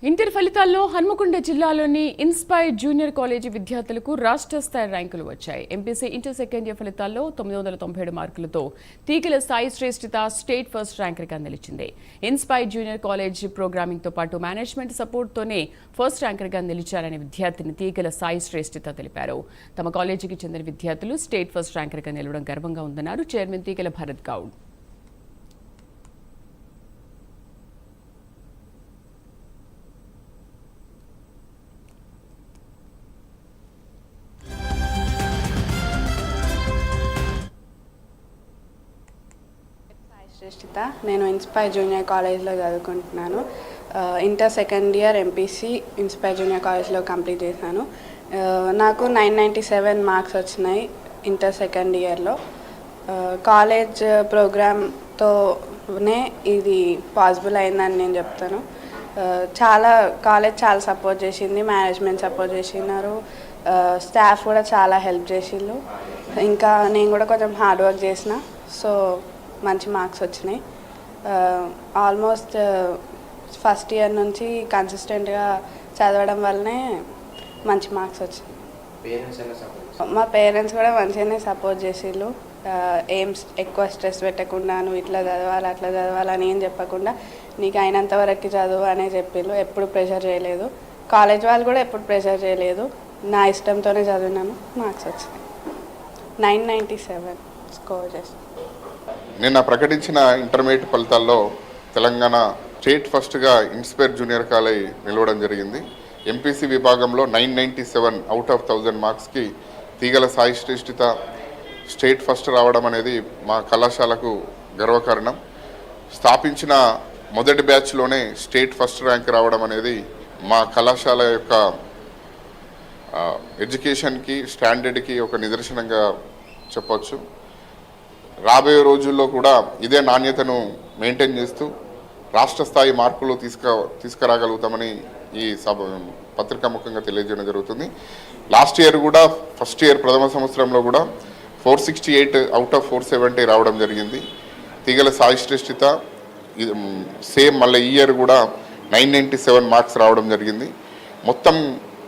Inter ఫలితాల్లో హన్మకొండ జిల్లాలోని inspire junior college విద్యార్థులకు రాష్ట్ర స్థాయి ర్యాంకులు వచ్చాయి. ఎంపీసీ ఇంటర్ సెకండ్ ఇయర్ ఫలితాల్లో 997 మార్కులతో తీగల సాయి శ్రేష్ఠిత స్టేట్ ఫస్ట్ ర్యాంకర్గా నిలిచింది. ఇన్స్పైర్ జూనియర్ కాలేజ్ ప్రోగ్రామింగ్తో పాటు మేనేజ్మెంట్ సపోర్ట్తోనే ఫస్ట్ ర్యాంకర్గా నిలిచారని విద్యార్థిని తీగల సాయి శ్రేష్ఠిత తెలిపారు. తమ కాలేజీకి చెందిన విద్యార్థులు స్టేట్ ఫస్ట్ ర్యాంకర్గా నిలవడం గర్వంగా ఉందన్నారు చైర్మన్ తీగల భరత్ గౌడ్. శ్రేష్ఠిత, నేను ఇన్స్పైర్ జూనియర్ కాలేజ్లో చదువుకుంటున్నాను. Inter second year MPC inspire junior కాలేజ్లో కంప్లీట్ చేశాను. నాకు 997 మార్క్స్ వచ్చినాయి ఇంటర్ సెకండ్ ఇయర్లో. కాలేజ్ ప్రోగ్రామ్తోనే ఇది పాసిబుల్ అయిందని నేను చెప్తాను. కాలేజ్ చాలా సపోర్ట్ చేసింది, మేనేజ్మెంట్ సపోర్ట్ చేసినారు, స్టాఫ్ కూడా చాలా హెల్ప్ చేసిండ్రు. ఇంకా నేను కూడా కొంచెం హార్డ్ వర్క్ చేసిన, సో మంచి మార్క్స్ వచ్చినాయి. ఆల్మోస్ట్ ఫస్ట్ ఇయర్ నుంచి కన్సిస్టెంట్గా చదవడం వల్లనే మంచి మార్క్స్ వచ్చినాయి. మా పేరెంట్స్ కూడా మంచిగానే సపోర్ట్ చేసిళ్ళు. ఏం ఎక్కువ స్ట్రెస్ పెట్టకుండా నువ్వు ఇట్లా చదవాలి అట్లా చదవాలని ఏం చెప్పకుండా నీకు అయినంత వరకు చదువు అనే చెప్పిళ్ళు. ఎప్పుడు ప్రెషర్ చేయలేదు. కాలేజ్ వాళ్ళు కూడా ఎప్పుడు ప్రెషర్ చేయలేదు. నా ఇష్టంతోనే చదివినాను, మార్క్స్ వచ్చినాయి. 997 స్కోర్ చేసాను. నిన్న ప్రకటించిన ఇంటర్మీడియట్ ఫలితాల్లో తెలంగాణ స్టేట్ ఫస్ట్గా ఇన్స్పైర్ జూనియర్ కాలేజ్ నిలవడం జరిగింది. ఎంపీసీ విభాగంలో 997 అవుట్ ఆఫ్ 1000 మార్క్స్కి తీగల సాయి శ్రేష్ఠిత స్టేట్ ఫస్ట్ రావడం అనేది మా కళాశాలకు గర్వకారణం. స్థాపించిన మొదటి బ్యాచ్లోనే స్టేట్ ఫస్ట్ ర్యాంక్ రావడం అనేది మా కళాశాల యొక్క ఎడ్యుకేషన్కి స్టాండర్డ్కి ఒక నిదర్శనంగా చెప్పవచ్చు. రాబోయే రోజుల్లో కూడా ఇదే నాణ్యతను మెయింటైన్ చేస్తూ రాష్ట్ర స్థాయి మార్కులు తీసుకురాగలుగుతామని ఈ పత్రికాముఖంగా తెలియజేయడం జరుగుతుంది. లాస్ట్ ఇయర్ కూడా ఫస్ట్ ఇయర్ ప్రథమ సంవత్సరంలో కూడా 468 అవుట్ ఆఫ్ 470 రావడం జరిగింది. తీగల సాయి శ్రేష్ఠిత సేమ్ మళ్ళీ ఈ ఇయర్ కూడా 997 మార్క్స్ రావడం జరిగింది. మొత్తం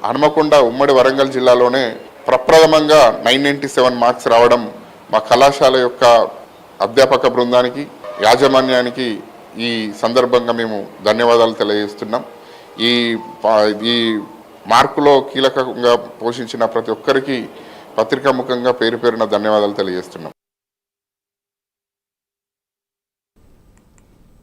హన్మకొండ ఉమ్మడి వరంగల్ జిల్లాలోనే ప్రప్రథమంగా 997 మార్క్స్ రావడం మా కళాశాల యొక్క అధ్యాపక బృందానికి, యాజమాన్యానికి ఈ సందర్భంగా మేము ధన్యవాదాలు తెలియజేస్తున్నాం. ఈ మార్కులో కీలకంగా పోషించిన ప్రతి ఒక్కరికి పత్రికాముఖంగా పేరు పేరున ధన్యవాదాలు తెలియజేస్తున్నాం.